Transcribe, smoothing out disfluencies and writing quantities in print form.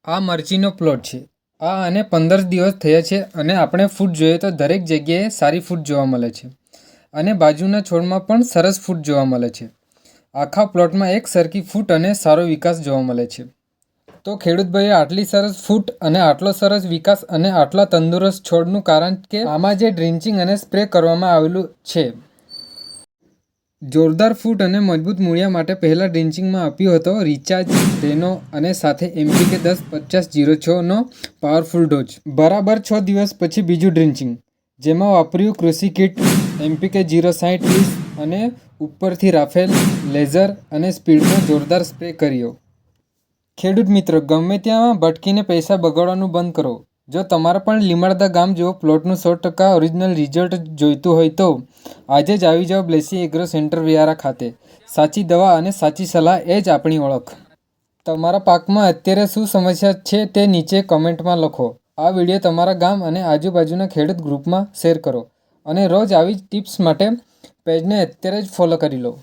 આ મરચીનો પ્લોટ છે. આ અને 15 દિવસ થયા છે અને આપણે ફૂટ જોઈએ તો દરેક જગ્યાએ સારી ફૂટ જોવા મળે છે અને બાજુના છોડમાં પણ સરસ ફૂટ જોવા મળે છે. આખા પ્લોટમાં એક સરખી ફૂટ અને સારો વિકાસ જોવા મળે છે. તો ખેડૂત ભાઈએ આટલી સરસ ફૂટ અને આટલો સરસ વિકાસ અને આટલા તંદુરસ્ત છોડનું કારણ કે આમાં જે ડ્રિન્ચિંગ અને સ્પ્રે કરવામાં આવેલું છે. જોરદાર ફૂટ અને મજબૂત મૂળિયા માટે પહેલા ડ્રિન્ચિંગમાં આપ્યો હતો રિચાર્જ રેનો અને સાથે NPK 10-50-06નો પાવરફુલ ડોઝ. બરાબર 6 દિવસ પછી બીજું ડ્રિન્ચિંગ, જેમાં વાપર્યું કૃષિ કિટ NPK 060-20 અને ઉપરથી રાફેલ, લેઝર અને સ્પીડનો જોરદાર સ્પ્રે કર્યો. ખેડૂત મિત્રો, ગમે ત્યાં ભટકીને પૈસા બગાડવાનું બંધ કરો. જો તમારે પણ લીમડદા ગામ જેવો પ્લોટનું 100% ઓરિજિનલ રિઝલ્ટ જોઈતું હોય તો આજે જ આવી જાઓ બ્લેસી એગ્રો સેન્ટર વિયારા ખાતે. સાચી દવા અને સાચી સલાહ એ જ આપણી ઓળખ. તમારા પાકમાં અત્યારે શું સમસ્યા છે તે નીચે કમેન્ટમાં લખો. આ વિડીયો તમારા ગામ અને આજુબાજુના ખેડૂત ગ્રુપમાં શેર કરો અને રોજ આવી જ ટિપ્સ માટે પેજને અત્યારે જ ફોલો કરી લો.